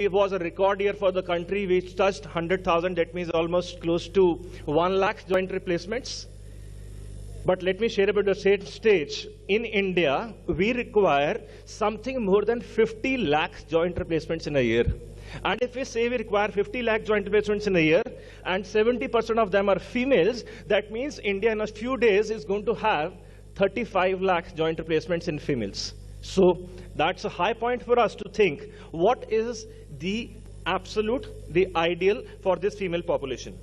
it was a record year for the country. We touched 100,000. That means almost close to 1 lakh joint replacements. But let me share about the stage. In India, we require something more than 50 lakh joint replacements in a year. And if we say we require 50 lakh joint replacements in a year, and 70% of them are females, that means India in a few days is going to have 35 lakh joint replacements in females. So that's a high point for us to think, what is the absolute, the ideal for this female population?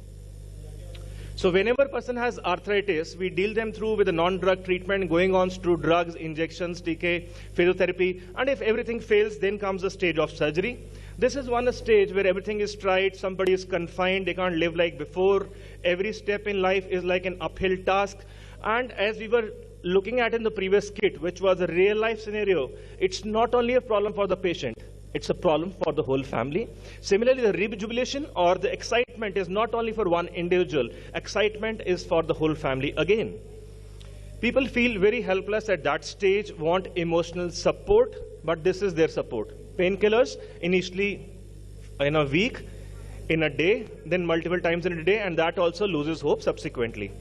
So whenever a person has arthritis, we deal them through with a non-drug treatment, going on through drugs, injections, TK, physiotherapy, and if everything fails, then comes the stage of surgery. This is one stage where everything is tried, somebody is confined, they can't live like before. Every step in life is like an uphill task. And as we were looking at in the previous kit, which was a real life scenario, it's not only a problem for the patient, it's a problem for the whole family. Similarly, the rejubilation or the excitement is not only for one individual, excitement is for the whole family again. People feel very helpless at that stage, want emotional support, but this is their support. Painkillers, initially in a week, in a day, then multiple times in a day, and that also loses hope subsequently.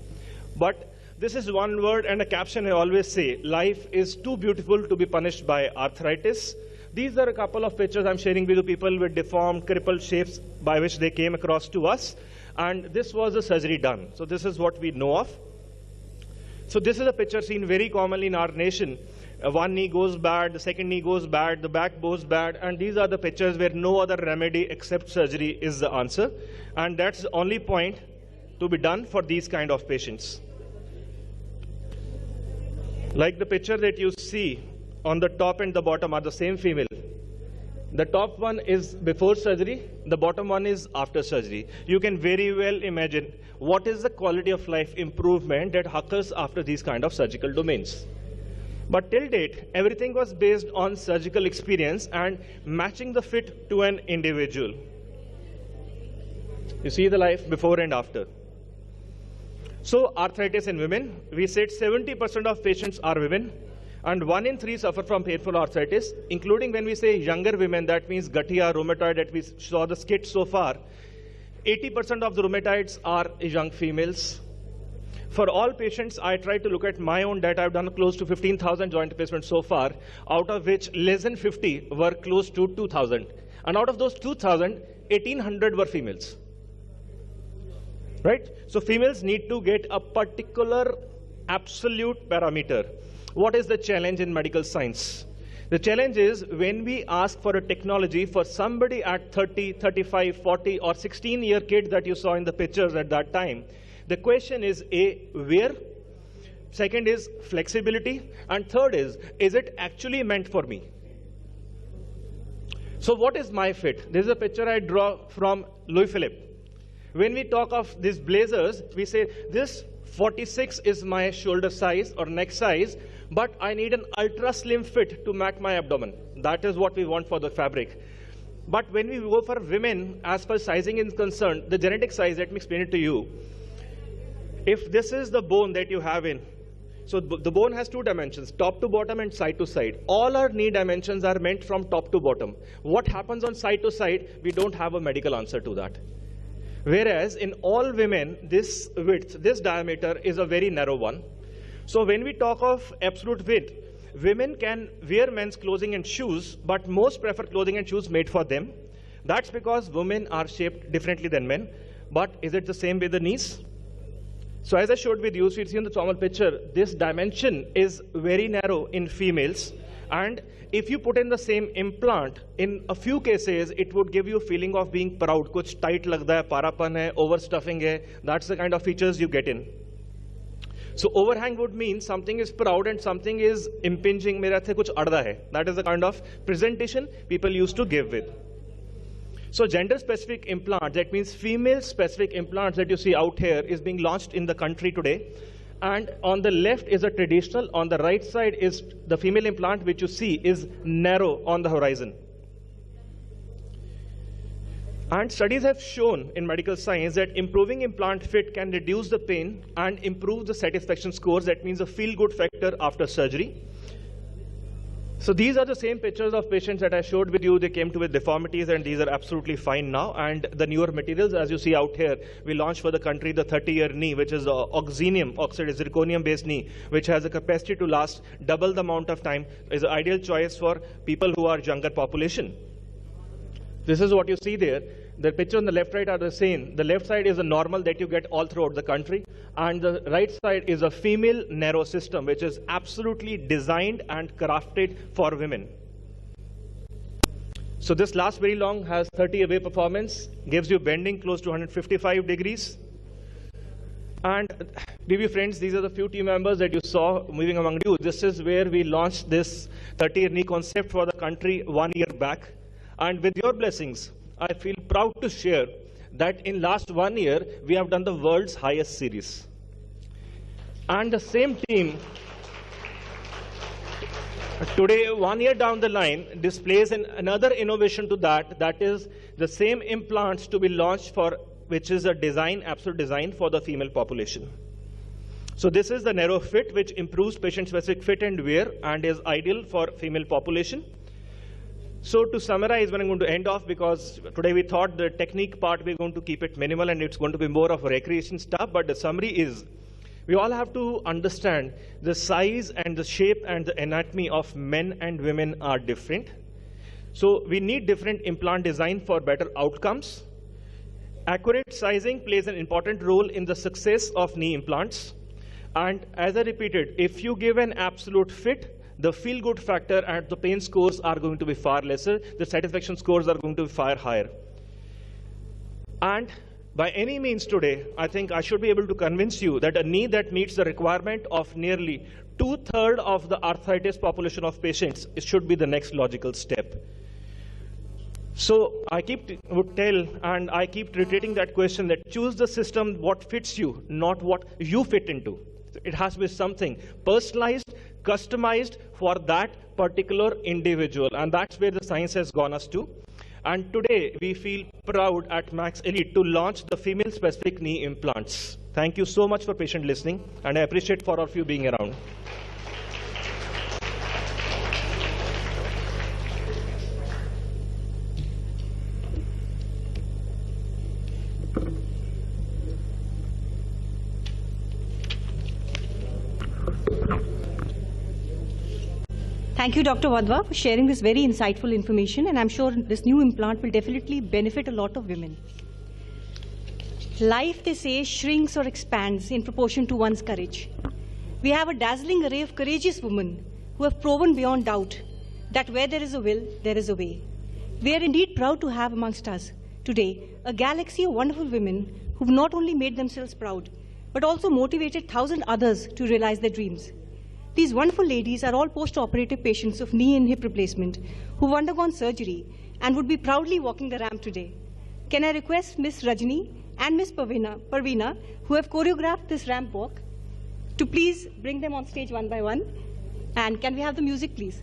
But this is one word and a caption I always say, life is too beautiful to be punished by arthritis. These are a couple of pictures I'm sharing with you, people with deformed, crippled shapes by which they came across to us. And this was a surgery done. So this is what we know of. So this is a picture seen very commonly in our nation. One knee goes bad, the second knee goes bad, the back goes bad. And these are the pictures where no other remedy except surgery is the answer. And that's the only point to be done for these kind of patients. Like the picture that you see on the top and the bottom are the same female. The top one is before surgery, the bottom one is after surgery. You can very well imagine what is the quality of life improvement that occurs after these kind of surgical domains. But till date, everything was based on surgical experience and matching the fit to an individual. You see the life before and after. So arthritis in women, we said 70% of patients are women. And 1 in 3 suffer from painful arthritis, including when we say younger women, that means Gatia, rheumatoid that we saw the skit so far. 80% of the rheumatoids are young females. For all patients, I tried to look at my own data. I've done close to 15,000 joint replacements so far, out of which less than 50 were close to 2,000. And out of those 2,000, 1,800 were females. Right? So females need to get a particular absolute parameter. What is the challenge in medical science? The challenge is when we ask for a technology for somebody at 30, 35, 40, or 16-year kid that you saw in the pictures at that time, the question is A, where? Second is flexibility. And third is it actually meant for me? So what is my fit? This is a picture I draw from Louis Philippe. When we talk of these blazers, we say this 46 is my shoulder size or neck size, but I need an ultra slim fit to match my abdomen. That is what we want for the fabric. But when we go for women, as far as sizing is concerned, the genetic size, let me explain it to you. If this is the bone that you have in, so the bone has 2 dimensions, top to bottom and side to side. All our knee dimensions are meant from top to bottom. What happens on side to side, we don't have a medical answer to that. Whereas in all women, this width, this diameter is a very narrow one. So when we talk of absolute width, women can wear men's clothing and shoes, but most prefer clothing and shoes made for them. That's because women are shaped differently than men. But is it the same with the knees? So as I showed with you, so you see in the normal picture, this dimension is very narrow in females. And if you put in the same implant, in a few cases, it would give you a feeling of being proud. Kuch tight lagda hai, parapan hai, overstuffing hai. That's the kind of features you get in. So overhang would mean something is proud and something is impinging. Mera the kuch adda hai. That is the kind of presentation people used to give with. So gender-specific implants, that means female-specific implants that you see out here is being launched in the country today. And on the left is a traditional, on the right side is the female implant, which you see is narrow on the horizon. And studies have shown in medical science that improving implant fit can reduce the pain and improve the satisfaction scores. That means a feel-good factor after surgery. So these are the same pictures of patients that I showed with you. They came to with deformities, and these are absolutely fine now. And the newer materials, as you see out here, we launched for the country the 30-year knee, which is oxenium, oxide zirconium-based knee, which has a capacity to last double the amount of time, is an ideal choice for people who are younger population. This is what you see there. The picture on the left right are the same. The left side is a normal that you get all throughout the country, and the right side is a female narrow system, which is absolutely designed and crafted for women. So this lasts very long, has 30 away performance, gives you bending close to 155 degrees. And dear friends, these are the few team members that you saw moving among you. This is where we launched this 30-year knee concept for the country 1 year back. And with your blessings, I feel proud to share that in last 1 year, we have done the world's highest series. And the same team, today, 1 year down the line, displays another innovation to that, that is the same implants to be launched for, which is a design, absolute design for the female population. So this is the narrow fit, which improves patient-specific fit and wear and is ideal for female population. So to summarize, when I'm going to end off, because today we thought the technique part, we're going to keep it minimal and it's going to be more of a recreation stuff, but the summary is, we all have to understand the size and the shape and the anatomy of men and women are different. So we need different implant design for better outcomes. Accurate sizing plays an important role in the success of knee implants. And as I repeated, if you give an absolute fit, the feel-good factor and the pain scores are going to be far lesser. The satisfaction scores are going to be far higher. And by any means today, I think I should be able to convince you that a knee that meets the requirement of nearly 2/3 of the arthritis population of patients, it should be the next logical step. So I would tell, and I keep repeating that question, that choose the system what fits you, not what you fit into. It has to be something personalized, customized for that particular individual. And that's where the science has gone us to. And today, we feel proud at Max Elite to launch the female-specific knee implants. Thank you so much for patient listening, and I appreciate for all of you being around. Thank you, Dr. Wadhwa, for sharing this very insightful information, and I'm sure this new implant will definitely benefit a lot of women. Life, they say, shrinks or expands in proportion to one's courage. We have a dazzling array of courageous women who have proven beyond doubt that where there is a will, there is a way. We are indeed proud to have amongst us today a galaxy of wonderful women who've not only made themselves proud, but also motivated 1,000 others to realize their dreams. These wonderful ladies are all post-operative patients of knee and hip replacement who've undergone surgery and would be proudly walking the ramp today. Can I request Ms. Rajni and Ms. Parveena, who have choreographed this ramp walk, to please bring them on stage one by one? And can we have the music, please?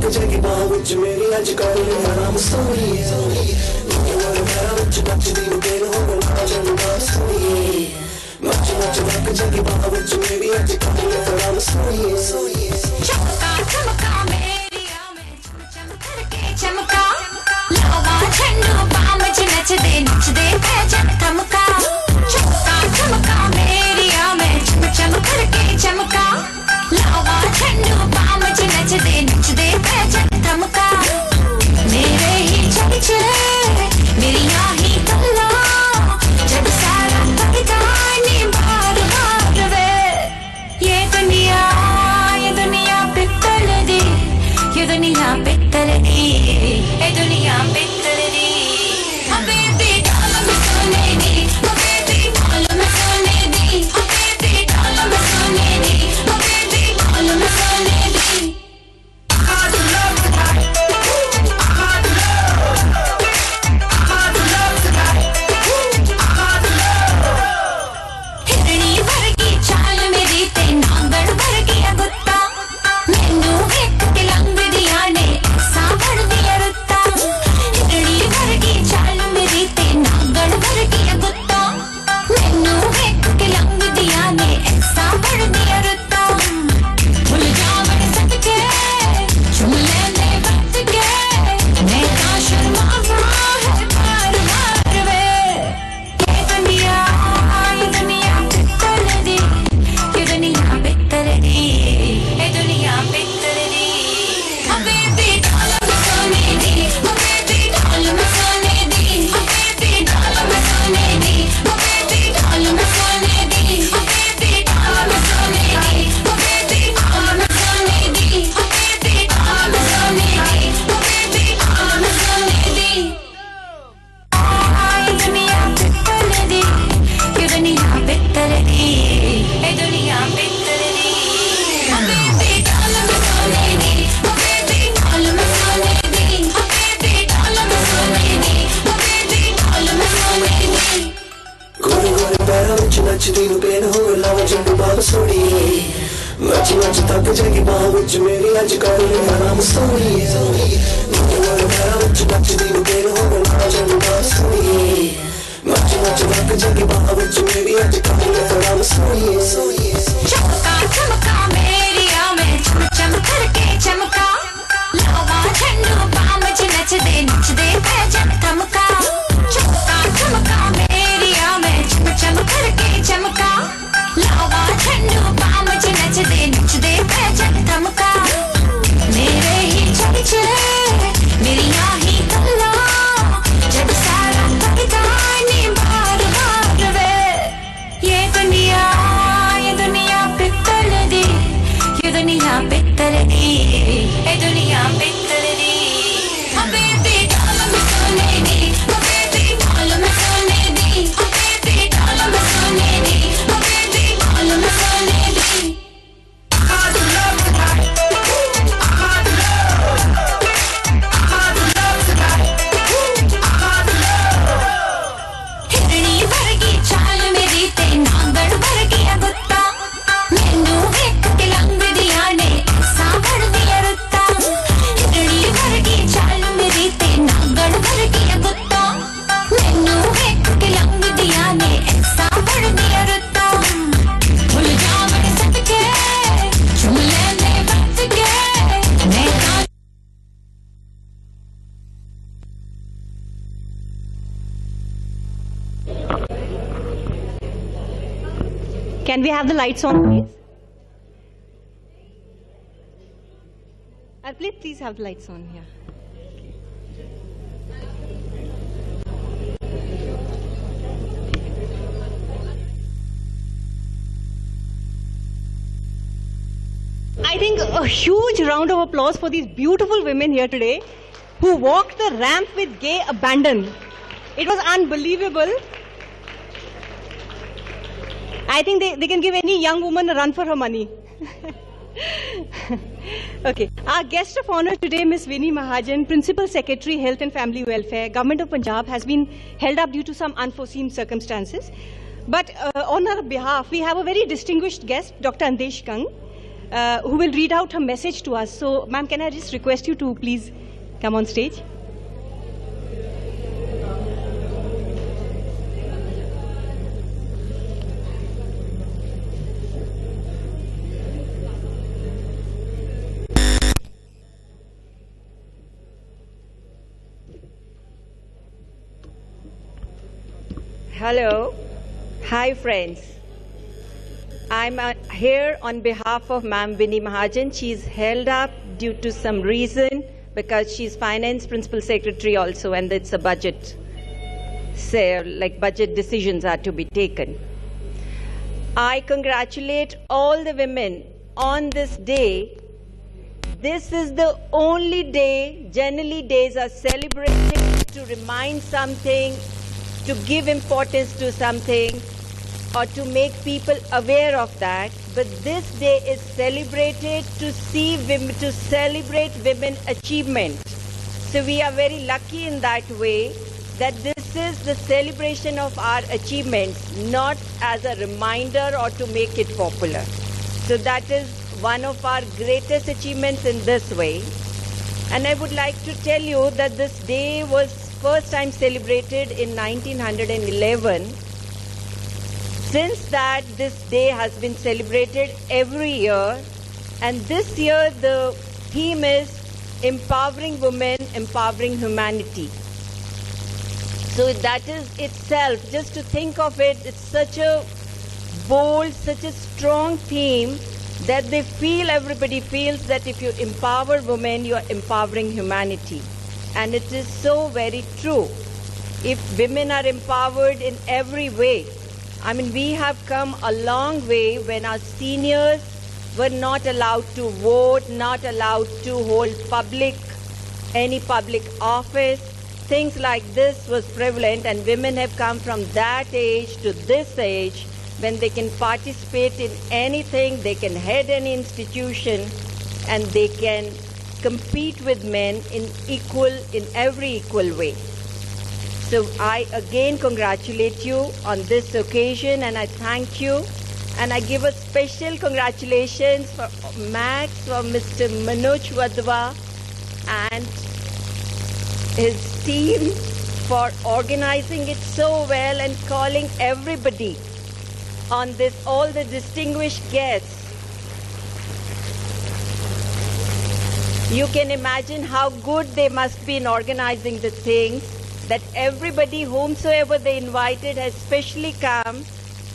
तक जागी बाहों विच मेरी अज कर ले आराम सोनिए मोर मेरा विच नचदी नु दिल हो गया चंदा सोनिए मच मच तक जागी बाहों विच मेरी अज कर ले आराम सोनिए चमका चमका मेरी आमे चम करके चमका लावा झंडू बाम च नचदे पैजन थमका चमका चमका मेरी आमे चम करके चमका लावा झंडू बाम च नचदे पैजन थमका मेरे ही चर्चे मेरी ही गल्ला जब सारा तकदा नी बार बार वे ये दुनिया पित्तल दी ये दुनिया पित्तल दी ये दुनिया पित्तल दी हबीबी डाल में सोने दी हबीबी डाल में सोने दी हबीबी डाल में सोने दी हबीबी डाल में सोने दी हिरणी वर्गी चाल मेरी ते नांगड़ वर्गी गुत्ता मैनू एक तिलंग दिया ने सावड़ दिया रुत्ता हिरणी वर्गी चाल मेरी ते नांगड़ वर्गी गुत्ता मैनू एक तिलंग दिया ने सावड़ दिया रुत्ता भूल जावड़ सदके चुम लेने वक्त के मैं का शर्मावा है बार बार वे ये दुनिया पित्तल दी ये दुनिया पित्तल दी ये दुनिया पित्तल दी हबीबी डाल में सोने दी हबीबी डाल में सोने दी हबीबी डाल में सोने दी हबीबी डाल में सोने दी हबीबी डाल में सोने दी हबीबी डाल में सोने दी हबीबी डाल में सोने दी हबीबी डाल में सोने दी ये दुनिया पित्तल दी ये दुनिया पित्तल दी ये दुनिया पित्तल दी हबीबी डाल में सोने दी हबीबी डाल में सोने दी हबीबी डाल में सोने दी हबीबी डाल में सोने दी गोरे गोरे पैरों विच नचदी नु पेन हो लावा झंडू बाम सोनिए मच मच तक जागी बाहों विच मेरी अज कर ले आराम सोनिए गोरे पैरों विच नचदी नु पेन हो लावा झंडू बाम सोनिए मच मच तक जागी बाहों विच मेरी अज कर ले आराम सोनिए चमका चमका मेरी आमे चम करके चमका लावा झंडू बाम च नचदे पैजन थमका चमका चमका मेरी आमे चम करके चमका लावा झंडू बाम च नचदे पैजन थमका मेरे ही चर्चे मेरी ही गल्ला जब सारा तकदा नी बार बार वे ये दुनिया पित्तल दी ये दुनिया पित्तल दी ये दुनिया पित्तल दी हबीबी डाल में सोने दी हबीबी डाल में सोने दी हबीबी डाल में सोने दी हबीबी डाल में सोने दी हिरणी वर्गी चाल मेरी ते नांगड़ वर्गी गुत्ता मैनू एक तिलंग दिया ने सावड़ दिया रुत्ता हिरणी वर्गी चाल मेरी ते नांगड़ वर्गी गुत्ता मैनू एक तिलंग दिया ने सावड़ दिया रुत्ता भूल जावड़ सदके चुम लेने वक्त के मैं का Can we have the lights on, please? Please have the lights on here. I think a huge round of applause for these beautiful women here today who walked the ramp with gay abandon. It was unbelievable. I think they can give any young woman a run for her money. Okay. Our guest of honor today, Ms. Vinny Mahajan, Principal Secretary, Health and Family Welfare, Government of Punjab, has been held up due to some unforeseen circumstances. But on her behalf, we have a very distinguished guest, Dr. Andesh Kang. who will read out her message to us. So, ma'am, can I just request you to please come on stage? Hello. Hi, friends. I'm here on behalf of Ma'am Winnie Mahajan. She's held up due to some reason because she's finance principal secretary also, and it's a budget. So, like budget decisions are to be taken. I congratulate all the women on this day. This is the only day, generally days are celebrated to remind something, to give importance to something, or to make people aware of that. But this day is celebrated to see women, to celebrate women achievement. So we are very lucky in that way that this is the celebration of our achievements, not as a reminder or to make it popular. So that is one of our greatest achievements in this way. And I would like to tell you that this day was first time celebrated in 1911. Since that, this day has been celebrated every year, and this year the theme is Empowering Women, Empowering Humanity. So that is itself, just to think of it, it's such a bold, such a strong theme that they feel, everybody feels that if you empower women, you are empowering humanity. And it is so very true. If women are empowered in every way, I mean, we have come a long way when our seniors were not allowed to vote, not allowed to hold any public office. Things like this was prevalent, and women have come from that age to this age when they can participate in anything, they can head any institution, and they can compete with men in every equal way. So I again congratulate you on this occasion, and I thank you, and I give a special congratulations for Max, for Mr. Manoj Wadhwa and his team for organizing it so well and calling everybody on this, all the distinguished guests. You can imagine how good they must be in organizing the things, that everybody, whomsoever they invited, has specially come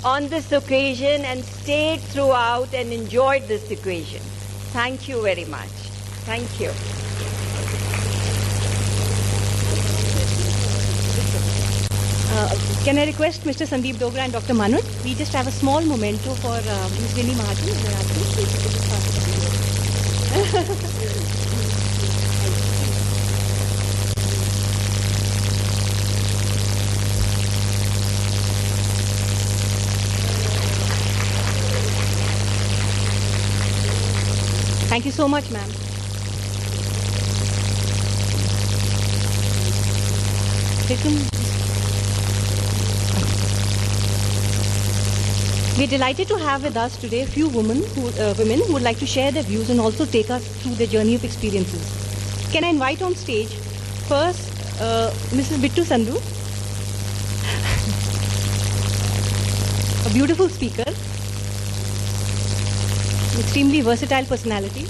on this occasion and stayed throughout and enjoyed this occasion. Thank you very much. Thank you. Can I request Mr. Sandeep Dogra and Dr. Manoj? We just have a small memento for Ms. Winnie Mahajan. Thank you so much, ma'am. We're delighted to have with us today a few women who would like to share their views and also take us through their journey of experiences. Can I invite on stage first Mrs. Bittu Sandhu, a beautiful speaker, extremely versatile personality.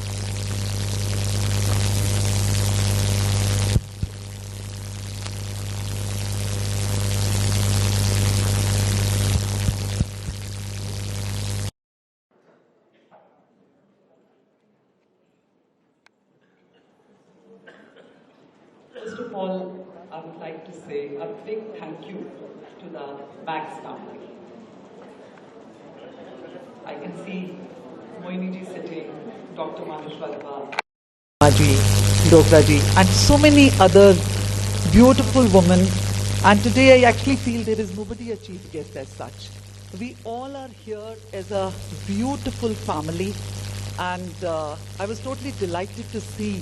First of all, I would like to say a big thank you to the Max family. I can see Moini ji sitting, Dr. Manoj Wadhwa, Dogra ji, and so many other beautiful women. And today I actually feel there is nobody a chief guest as such. We all are here as a beautiful family, and I was totally delighted to see,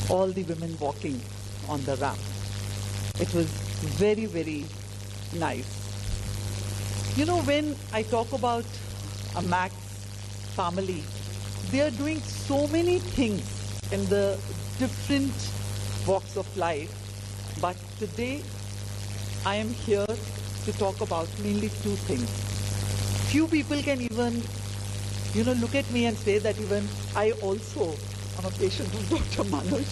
all the women walking on the ramp. It was very, very nice. When I talk about a Max family. They are doing so many things in the different walks of life. But today, I am here to talk about mainly two things. Few people can even, look at me and say that even I also am a patient of Dr. Manoj.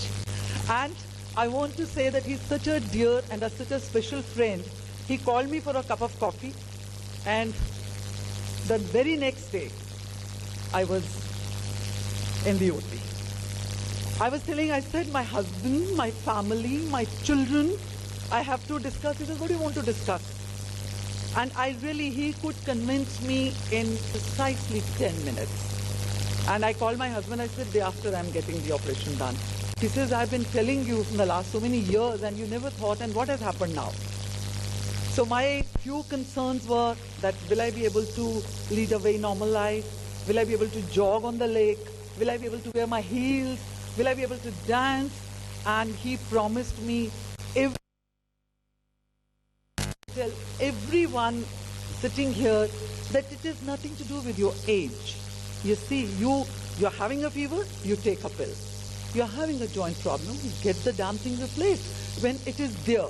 And I want to say that he's such a dear and such a special friend. He called me for a cup of coffee, and the very next day, I was in the OT. I said, my husband, my family, my children, I have to discuss. He said, what do you want to discuss? And he could convince me in precisely 10 minutes. And I called my husband, I said, day after I'm getting the operation done. He says, I've been telling you from the last so many years and you never thought, and what has happened now? So my few concerns were that will I be able to lead a very normal life? Will I be able to jog on the lake? Will I be able to wear my heels? Will I be able to dance? And he promised me tell everyone sitting here that it has nothing to do with your age. You see, you're having a fever, you take a pill. You're having a joint problem, you get the damn thing replaced when it is there.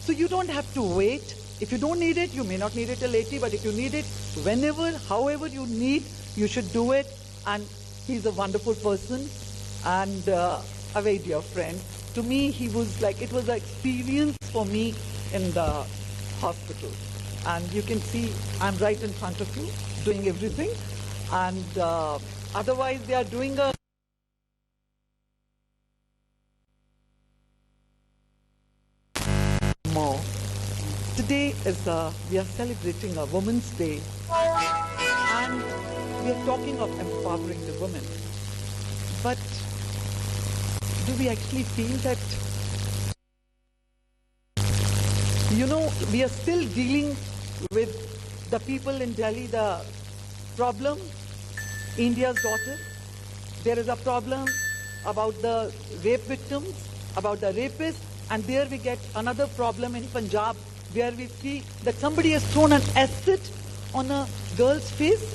So you don't have to wait. If you don't need it, you may not need it till 80, but if you need it, whenever, however you need, you should do it. And he's a wonderful person and a very dear friend. To me, he was like, it was an experience for me in the hospital. And you can see I'm right in front of you doing everything. And otherwise, they are doing a more. Today is we are celebrating a Women's Day, and we are talking of empowering the women. But do we actually feel that, we are still dealing with the people in Delhi, the problem, India's daughter. There is a problem about the rape victims, about the rapists, and there we get another problem in Punjab where we see that somebody has thrown an acid on a girl's face.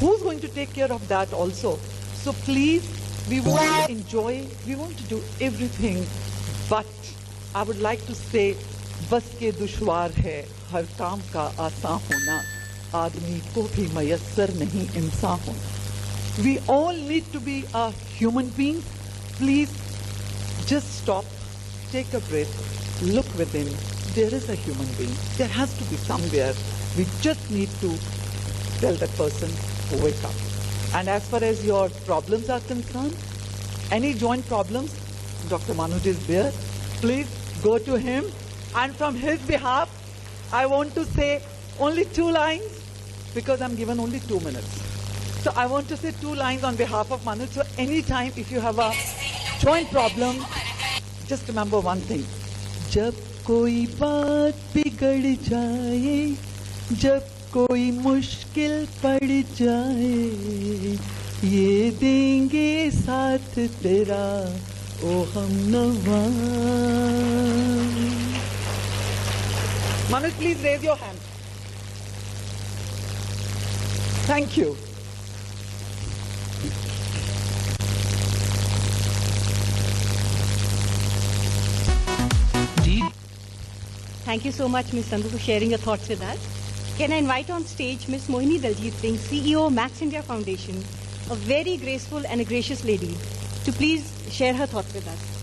Who's going to take care of that also? So please, we want to enjoy, we want to do everything, but I would like to say, बस के दुश्वार है हर काम का आसान होना, आदमी को भी मयस्सर नहीं इंसान होना. We all need to be a human being. Please, just stop, take a breath, look within. There is a human being. There has to be somewhere. We just need to tell that person, wake up. And as far as your problems are concerned, any joint problems, Dr. Manoj is there. Please go to him. And from his behalf, I want to say only 2 lines because I'm given only 2 minutes. So I want to say 2 lines on behalf of Manoj. So anytime if you have a joint problem, just remember one thing. जब कोई बात बिगड़ जाए, जब कोई मुश्किल पड़ जाए, ये देंगे साथ तेरा ओ हमनवा. Manoj, please raise your hand. Thank you. Thank you so much, Ms. Sandhu, for sharing your thoughts with us. Can I invite on stage Ms. Mohini Daljit Singh, CEO, Max India Foundation, a very graceful and a gracious lady, to please share her thoughts with us.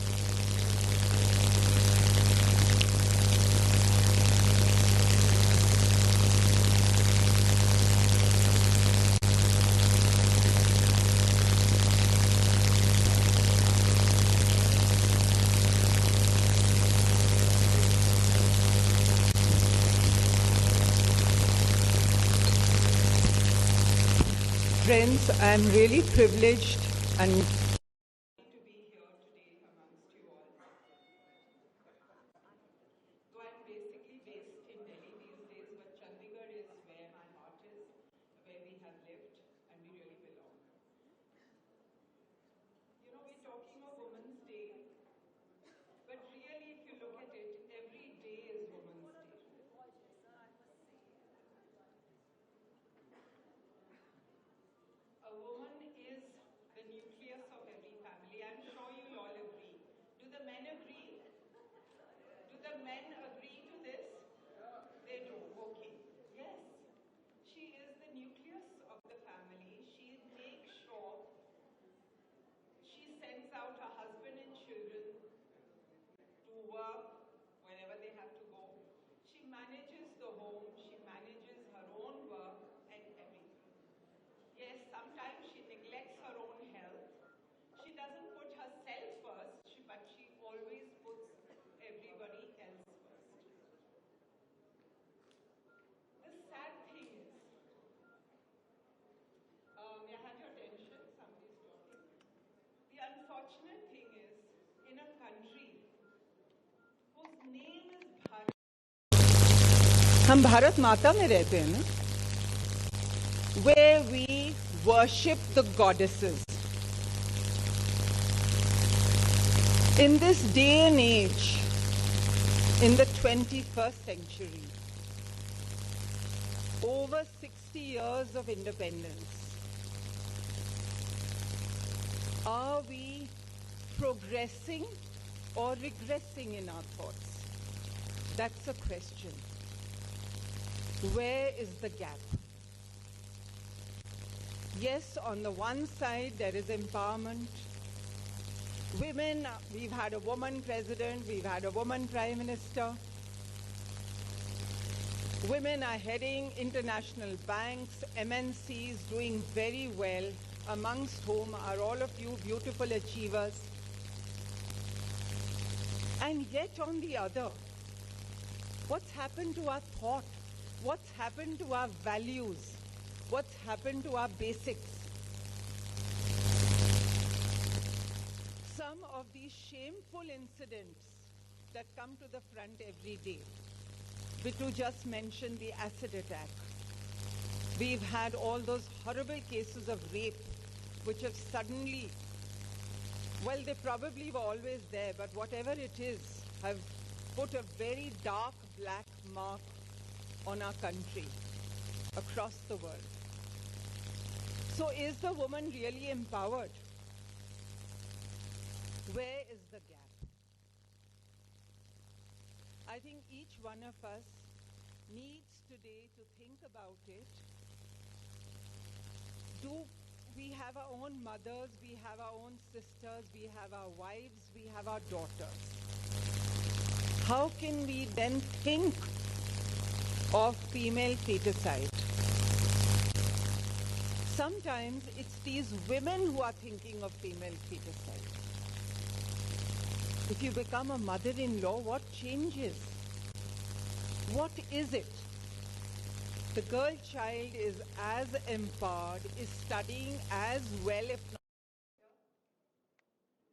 Friends, I'm really privileged and to be here today amongst you all. Though I'm basically based in Delhi these days, but Chandigarh is where my heart is, where we have lived, and we really belong. We're talking of Women's Day, but really, if you look at it, every day is Women's Day. woman is the nucleus of every family. I'm sure you'll all agree. Do the men agree? Do the men agree to this? They do. Okay. Yes. She is the nucleus of the family. She makes sure she sends out her husband and children to work whenever they have to go. She manages the home. She manages her own work and everything. Yes, sometimes she neglects her own health. She doesn't put herself first, but she always puts everybody else first. The sad thing is, I had your attention, somebody's talking. The unfortunate thing is, in a country whose name is Bharat, हम भारत माता में रहते हैं ना, where we worship the goddesses. In this day and age, in the 21st century, over 60 years of independence, are we progressing or regressing in our thoughts? That's a question. Where is the gap? Yes, on the one side, there is empowerment. Women, we've had a woman president, we've had a woman prime minister. Women are heading international banks, MNCs, doing very well, amongst whom are all of you beautiful achievers. And yet on the other, what's happened to our thought? What's happened to our values? What's happened to our basics? Some of these shameful incidents that come to the front every day. Bitu just mentioned the acid attack. We've had all those horrible cases of rape which have suddenly, well, they probably were always there, but whatever it is, have put a very dark black mark on our country across the world. So is the woman really empowered? Where is the gap? I think each one of us needs today to think about it. Do we have our own mothers, we have our own sisters, we have our wives, we have our daughters. How can we then think of female feticide? Sometimes it's these women who are thinking of female feticide. If you become a mother-in-law, what changes? What is it? The girl child is as empowered, is studying as well, if not.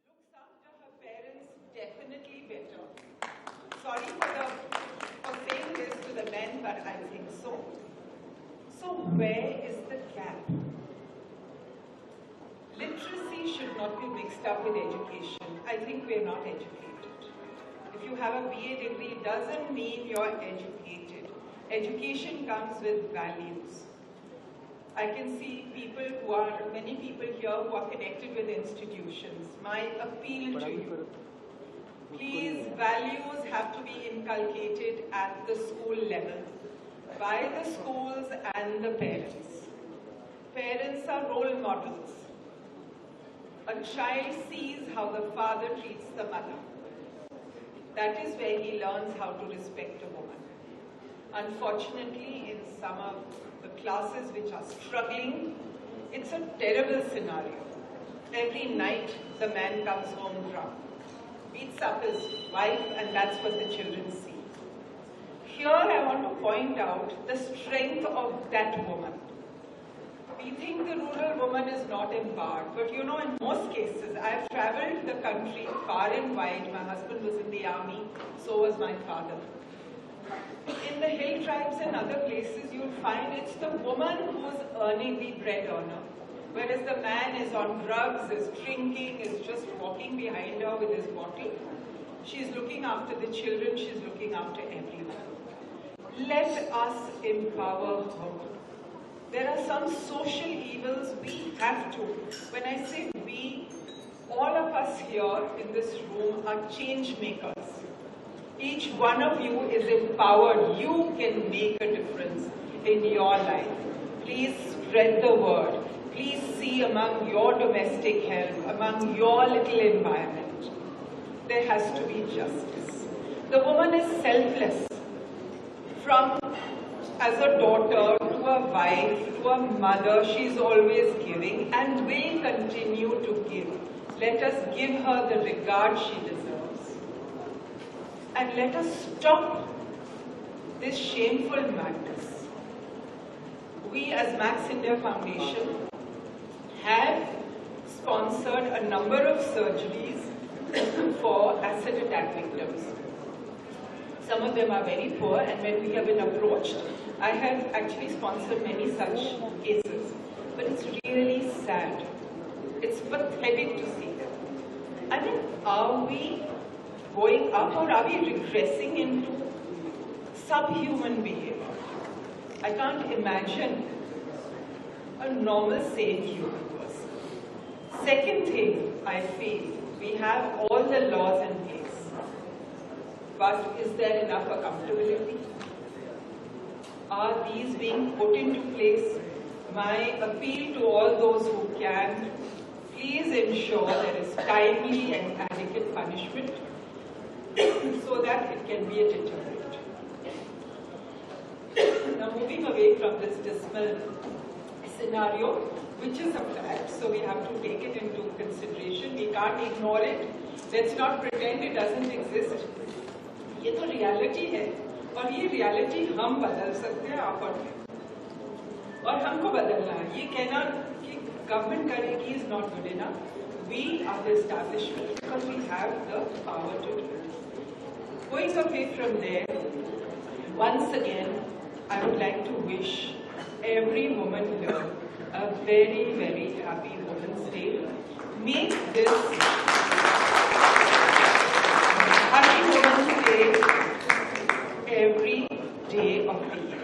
looks after her parents definitely better. Sorry for saying this to the men, but I think so. So where is the gap? Literacy should not be mixed up with education. I think we're not educated. If you have a BA degree, it doesn't mean you're educated. Education comes with values. I can see many people here who are connected with institutions. My appeal to you, please, values have to be inculcated at the school level by the schools and the parents. Parents are role models. A child sees how the father treats the mother. That is where he learns how to respect a woman. Unfortunately, in some of the classes which are struggling, it's a terrible scenario. Every night the man comes home drunk, beats up his wife, and that's what the children see. Here I want to point out the strength of that woman. We think the rural woman is not empowered, but you know, in most cases, I have traveled the country far and wide. My husband was in the army, so was my father. In the hill tribes and other places, you'll find it's the woman who's earning the bread earner, whereas the man is on drugs, is drinking, is just walking behind her with his bottle. She's looking after the children, she's looking after everyone. Let us empower her. There are some social evils we have to. When I say we, all of us here in this room are change makers. Each one of you is empowered. You can make a difference in your life. Please spread the word. Please see among your domestic help, among your little environment. There has to be justice. The woman is selfless. From as a daughter, to a wife, to a mother, she's always giving and will continue to give. Let us give her the regard she deserves. And let us stop this shameful madness. We as Max India Foundation have sponsored a number of surgeries for acid attack victims. Some of them are very poor, and when we have been approached, I have actually sponsored many such cases. But it's really sad. It's pathetic to see them. I mean, are we going up or are we regressing into subhuman behavior? I can't imagine a normal, sane human person. Second thing, I feel, we have all the laws in place. But is there enough accountability? Are these being put into place? My appeal to all those who can, please ensure there is timely and adequate punishment so that it can be a deterrent. Now, moving away from this dismal scenario, which is a fact, so we have to take it into consideration. We can't ignore it. Let's not pretend it doesn't exist. ये तो reality है, और ये reality हम बदल सकते हैं, आप और हमको बदलना है. ये कहना कि गवर्नमेंट करेगी is not good enough. We are the establishment because we have the power to do it. Going away from there, once again, I would like to wish every woman here a very, very happy Women's Day. Make this Happy Women's Day every day of the year.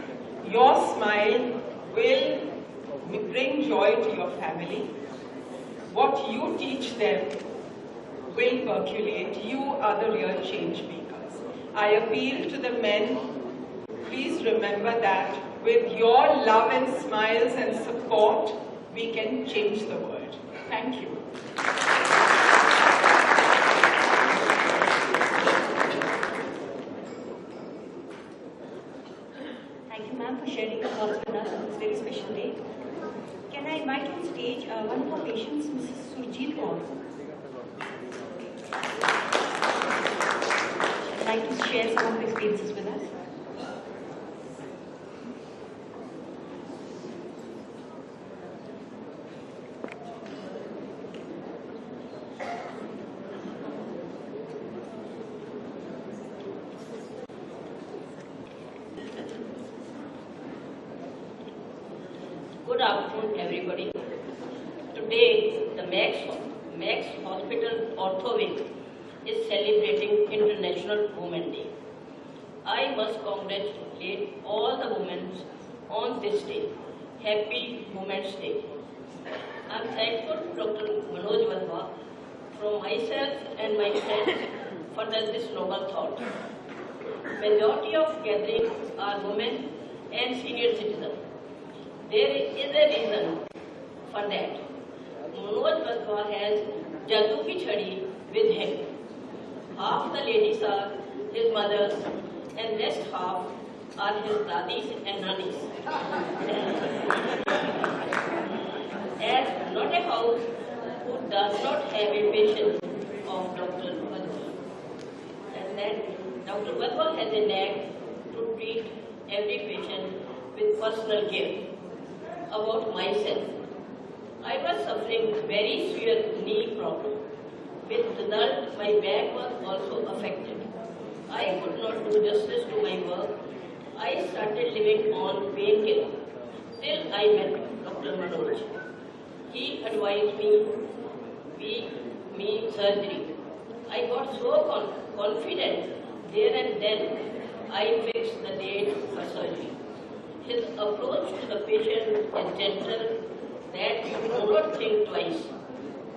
Your smile will bring joy to your family. What you teach them will percolate. You are the real change makers. I appeal to the men, please remember that with your love and smiles and support, we can change the world. Thank you. Thank you, ma'am, for sharing your thoughts with us on this very special day. Can I invite on stage one of our patients, Mrs. Surjit Kaur? She'd like to share some of her experiences with us. Good afternoon, everybody. Today, the Max Hospital Ortho Wing is celebrating International Women's Day. I must congratulate all the women on this day. Happy Women's Day. I am thankful to Dr. Manoj Wadhwa from myself and my friends for this noble thought. Majority of gatherings are women and senior citizens. There is a reason for that. Manoj Wadhwa has Jadoo ki chhadi with him. Half the ladies are his mothers and rest half are his dadis and nannies. As not a house who does not have a patient of Dr. Wadhwa. And then Dr. Wadhwa has a knack to treat every patient with personal care. About myself, I was suffering very severe knee problem. With the result, my back was also affected. I could not do justice to my work. I started living on painkiller till I met Dr. Manoj. He advised me surgery. I got so confident there and then I fixed the date for surgery. His approach to the patient is gentle, that you do not think twice.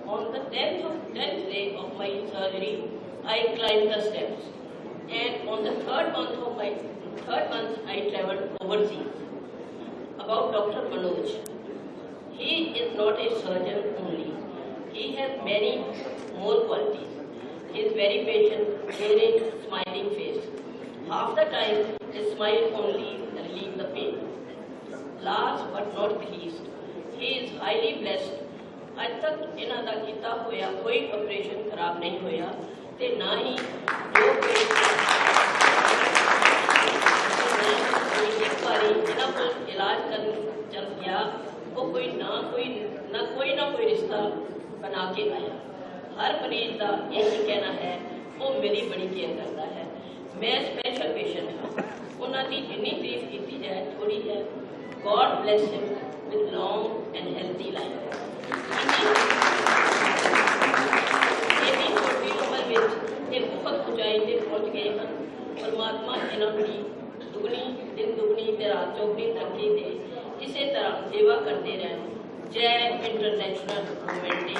On the 10th day of my surgery, I climbed the steps. And on the third month, I traveled overseas. About Dr. Manoj, he is not a surgeon only. He has many more qualities. He is very patient, wearing smiling face. Half the time, his smile only relieves the pain. Last but not least, he is highly blessed. आज तक इन्हां दा कीता होया कोई operation खराब नहीं होया ते ना ही जो एक बारी इन्हां को इलाज कर चल गया वो कोई ना कोई रिश्ता बना के आया। हर मरीज का यही कहना है वो मेरी बड़ी केयर करता है। मैं स्पेशल पेशेंट हाँ, उन्होंने जिन्नी तारीफ की जाए थोड़ी है। God bless him with long and healthy life. बहुत ऊंचाई से पहुंच गए हैं। परमात्मा इन्होंने दिन दुगनी ते रात चौगनी तरक्की दे। इसी तरह सेवा करते रहें। जय international women day.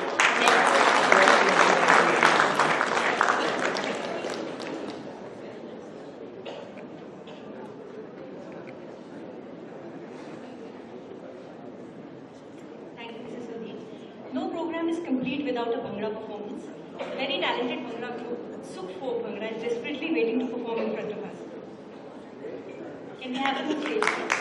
No program is complete without a Bhangra performance. The very talented Bhangra group, Sukh Folk Bhangra, is desperately waiting to perform in front of us. Can we have them on stage, please?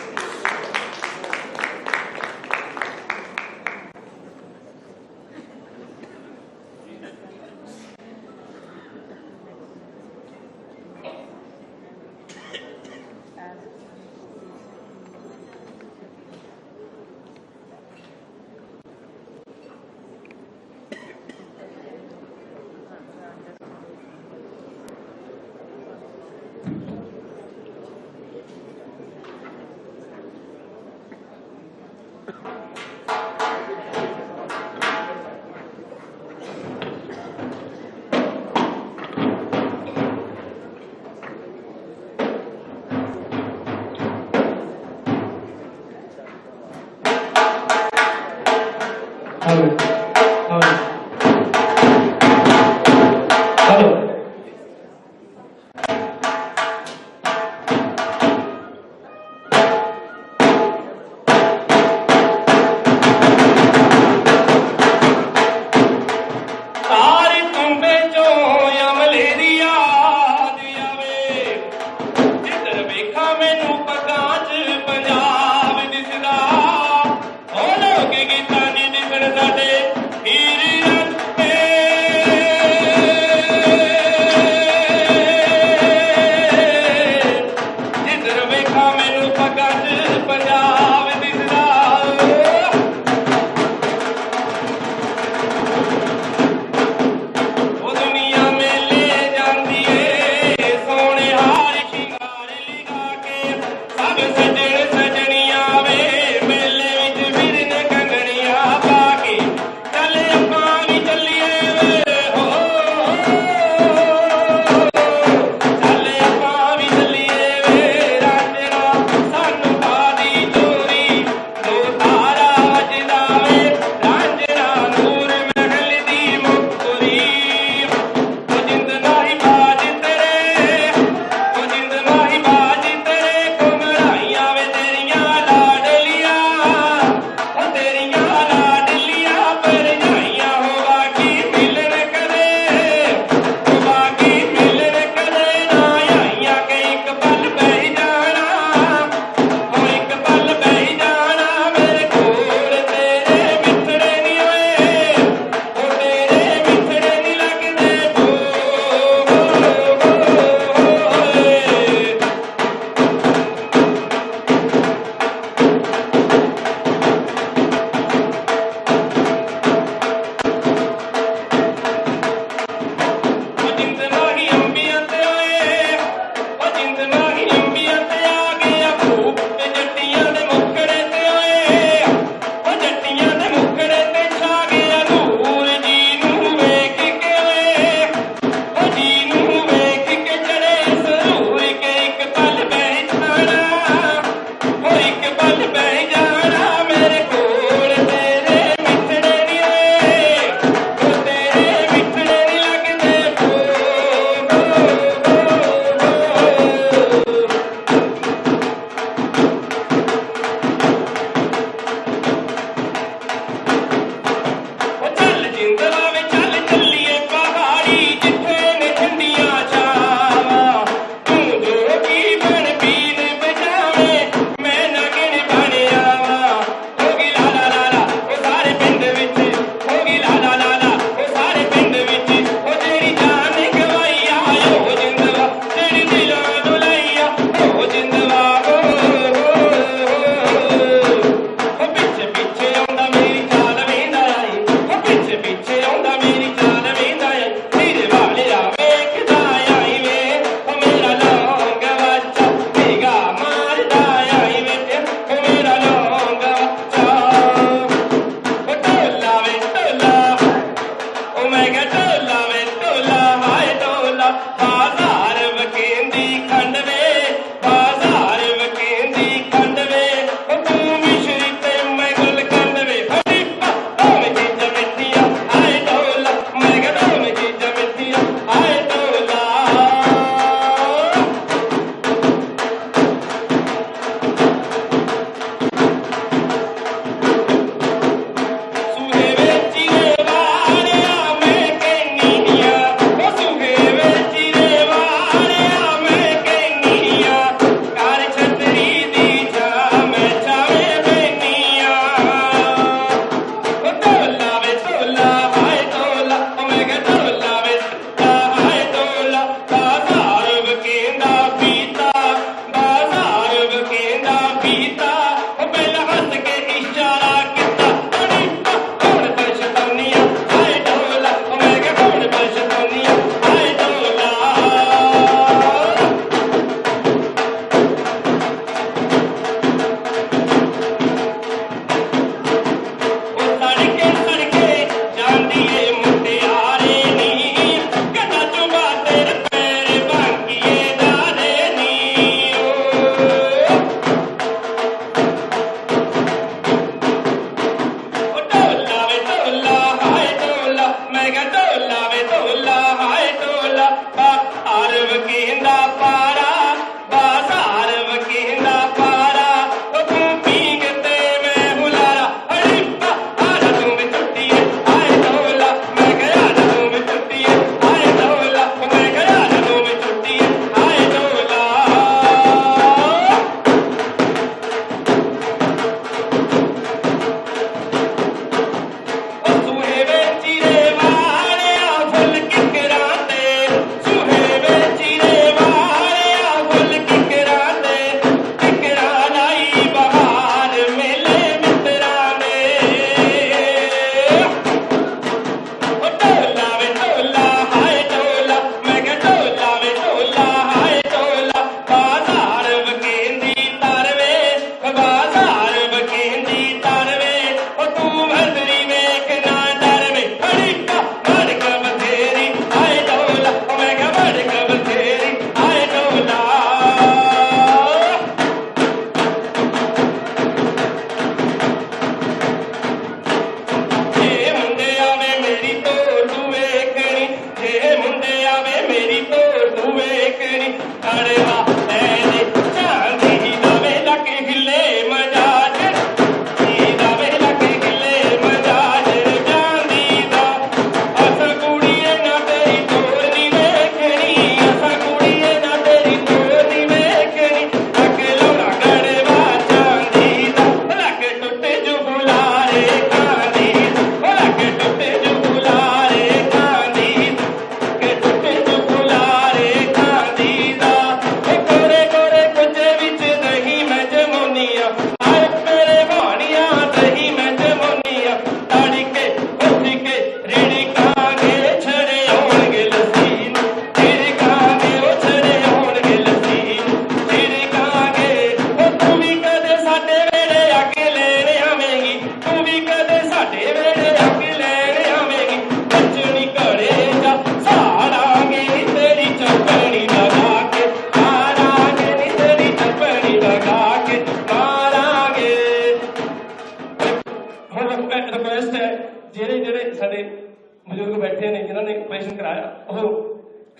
ਬਜ਼ੁਰਗ ਬੈਠੇ ਨੇ ਜਿਨ੍ਹਾਂ ਨੇ operation ਕਰਾਇਆ ਉਹ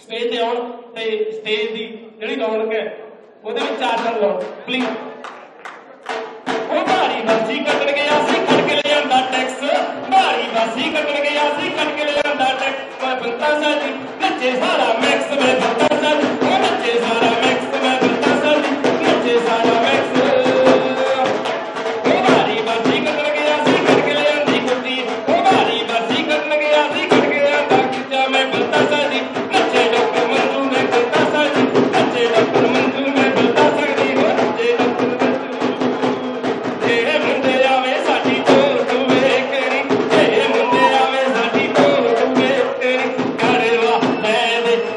stage ਤੇ ਆਉਣ ਤੇ ਸਟੇਜ ਦੀ ਜਿਹੜੀ ਰੌਣਕ ਹੈ ਉਹਦੇ ਵਿੱਚ ਚਾਦਰ ਲਾਓ ਪਲੀਜ਼। ਉਹ ਭਾਰੀ ਵਰਸੀ ਕੱਢਣ ਗਿਆ ਸੀ ਕੱਢ ਕੇ ਲਿਆਂਦਾ ਟੈਕਸ, ਭਾਰੀ ਵਰਸੀ ਕੱਢਣ ਗਿਆ ਸੀ ਕੱਢ ਕੇ ਲਿਆਂਦਾ ਟੈਕਸ। ਮੈਂ ਬੰਤਾ ਸਾਡੀ ਨੱਚੇ ਸਾਰਾ ਮੈਕਸ, ਮੈਂ ਬੰਤਾ ਸਾਡੀ ਉਹ ਨੱਚੇ ਸਾਰਾ ਮੈਕਸ, ਮੈਂ ਬੰਤਾ ਸਾਡੀ ਨੱਚੇ ਸਾਰਾ ਮੈਕਸ।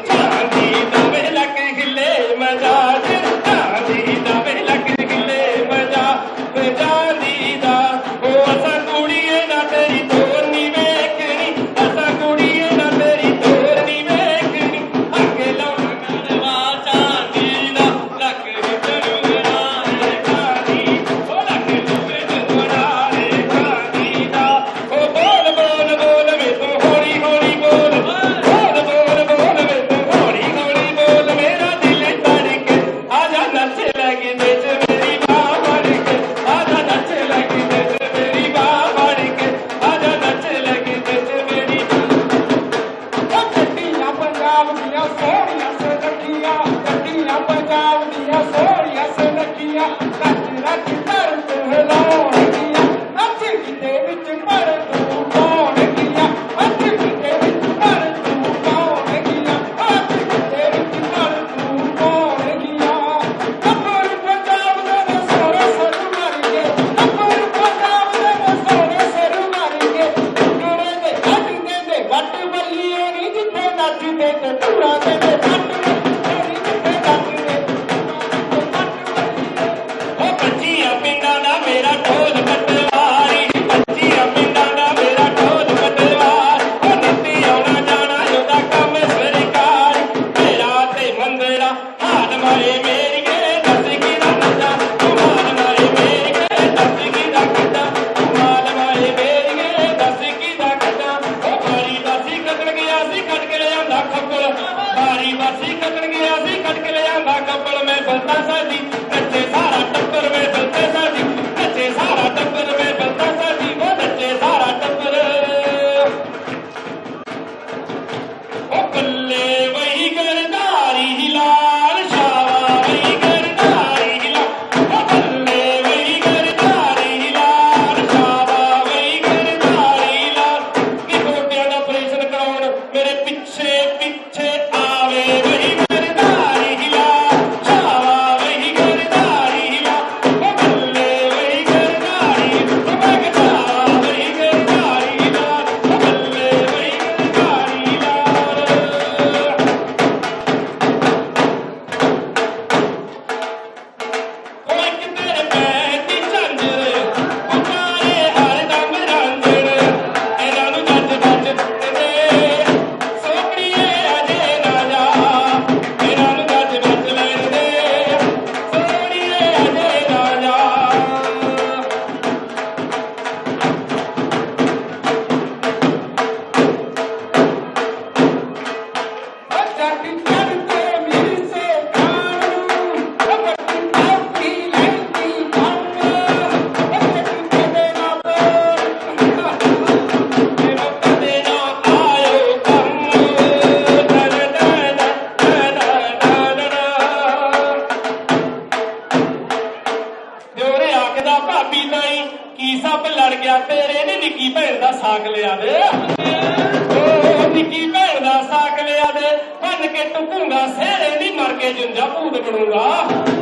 Chandigarh ਪੰਜਾਬ ਦੀਆਂ ਸੋਹਣੀਆਂ ਸੁਨੱਖੀਆਂ ਕੱਟੀਆਂ ਪੰਜਾਬ ਦੀਆਂ ਸੋਹਣੀਆਂ ਸੁਨੱਖੀਆਂ ਰੱਜ ਰੱਜ ਧਰ ਤੂੰ ਹਿਲਾਉਣਗੀਆਂ ਅੱਜ ਕਿਤੇ ਵਿੱਚ ਪਰ ਤੂੰ ਪਾਉਣਗੀਆਂ ਅੱਜ ਕਿਤੇ ਵਿੱਚ ਪਰ ਤੂੰ ਪਾਉਣਗੀਆਂ ਅੱਜ ਕਿਤੇ ਵਿੱਚ ਪਰ ਤੂੰ ਪਾਉਣਗੀਆਂ ਗੱਭਰੂ ਪੰਜਾਬ ਦੇ ਸੋਹਣੇ ਸਰ ਮਾਰੀਏ ਗੱਭਰੂ ਪੰਜਾਬ ਦੇ ਸੋਹਣੇ ਸਰ ਮਾਰੀਏ ਟੁਕੜੇ ਦੇ ਵੱਟ ਦੇ ਵੱਟ ਬੱਲੀਏ ਨੀ ਜਿੱਥੇ ਨੱਚਦੇ ਤੇ ਟੁਰਾ ਦੇ ਵੱਟ ਬੱਲੀਏ ਨੀ ਜਿੱਥੇ ਨੱਚਦੇ ਉਹ ਬੱਚੀਆਂ ਪਿੰਡਾਂ ਦਾ ਮੇਰਾ ਢੋਲ ਪਟਵਾਰੀ ਬੱਚੀਆਂ ਪਿੰਡਾਂ ਦਾ ਮੇਰਾ ਢੋਲ ਪਟਵਾਰ ਉਹ ਨਿੱਤੀ ਆਉਣਾ ਜਾਣਾ ਉਹਦਾ ਕੰਮ ਸਰਕਾਰੀ ਮੇਰਾ ਤੇ ਮੰਦਰਾ ਹਾਲ ਮਾਰੇ ਮੇਰੀਏ ਦੱਸ ਕਿਹਦਾ ਨੱਚਾ ਮਾਲ ਮਾਰੇ ਮੇਰੀਏ ਦੱਸ ਕਿਹਦਾ ਕੱਢਾ ਮਾਲ ਮਾਰੇ ਮੇਰੀਏ ਦੱਸ ਕਿਹਦਾ ਕੱਢਾ ਉਹ ਬਾਰੀ ਬਾਸੀ ਕੱਢਣ ਗਿਆ ਸੀ ਕੱਢ ਕੇ ਲਿਆਂਦਾ ਖੱਬਲ ਬਾਰੀ ਬਾਸੀ ਕੱਢਣ ਗਿਆ ਸੀ ਕੱਢ ਕੇ ਲਿਆਂਦਾ ਖੱਬਲ ਮੈਂ ਬਲਤਾ ਸਾਡੀ ਨੱਚੇ ਸਾਰਾ ਟੱਬਰ ਮੈਂ ਬਲਤੇ ਸਾਡੀ ਨੱਚੇ ਸਾਰਾ ਟੱਬਰ ਮੈਂ ਬਲਤਾ ਸਾਡੀ ਉਹ ਨੱਚੇ ਸਾਰਾ ਟੱਬਰ ਉਹ ਬੱਲੇ ਵਈ ਗਰਦਾਰੀ ਲਾਲ ਸ਼ਾਵਾ ਵਈ ਗਰਦਾਰੀ ਲਾਲ ਉਹ ਬੱਲੇ ਵਈ ਗਰਦਾਰੀ ਲਾਲ ਸ਼ਾਵਾ ਵਈ ਗਰਦਾਰੀ ਲਾਲ ਨੀ ਗੋਡਿਆਂ ਦਾ ਆਪਰੇਸ਼ਨ ਕਰਾਉਣ ਮੇਰੇ ਪਿੱਛੇ ਪਿੱਛੇ ਆਵੇ ਵਈ ਗਰਦਾਰੀ ਲਾਲ ਸ਼ਾਵਾ ਵਈ ਗਰਦਾਰੀ ਲਾਲ ਉਹ ਬੱਲੇ ਵਈ ਗਰਦਾਰੀ ਉਹ ਮੈਂ ਸ਼ਾਵਾ ਵਈ ਗਰਦਾਰੀ ਲਾਲ ਉਹ ਬੱਲੇ ਵਈ ਗਰਦਾਰੀ ਲਾਲ ਉਹ ਇੱਕ ਤੇਰੇ ਪੈਰ ਦੀ ਝਾਂਜਰ ਉਹ ਕਾਰੇ ਹਰਦਮ ਰਾਂਝਣ ਇਹਨਾਂ ਨੂੰ ਜੱਜ ਜੱਜ ਦੇ ਸੋਹਣੀਏ ਅਜੇ ਨਾ ਜਾ ਇਹਨਾਂ ਨੂੰ ਜੱਜ ਜੱਜ ਲੈਣ ਦੇ ਸੋਹਣੀਏ ਅਜੇ ਨਾ ਜਾ ਜੱਟ ਚੜ੍ਹਦੇ ਮੀਰ ਸੇ ਕਾਨੂੰ ਬੱਤੀ ਆਪੀ ਲੈਂਦੀ ਬੰਨ ਬੱਤੀ ਕਦੇ ਨਾ ਬੋਲ ਮੇਰਾ ਕਦੇ ਨਾ ਆਇਓ ਕੰਮ ਦਿਓਰੇ ਆਖਦਾ ਭਾਬੀ ਤਾਈ ਕੀ ਸਭ ਲੜ ਗਿਆ ਤੇਰੇ ਨੇ ਨਿੱਕੀ ਭੈਣ ਦਾ ਸਾਕ ਲਿਆ ਦੇ ਓ ਨਿੱਕੀ ਭੈਣ ਦਾ ਸਾਕ ਲਿਆ ਦੇ ਬੰਨ ਕੇ ਟੁਕੂੰਗਾ ਸਹਿਰੇ ਨਹੀਂ ਮਰ ਕੇ ਜੁੰਜਾ ਭੂਤ ਬਣੂੰਗਾ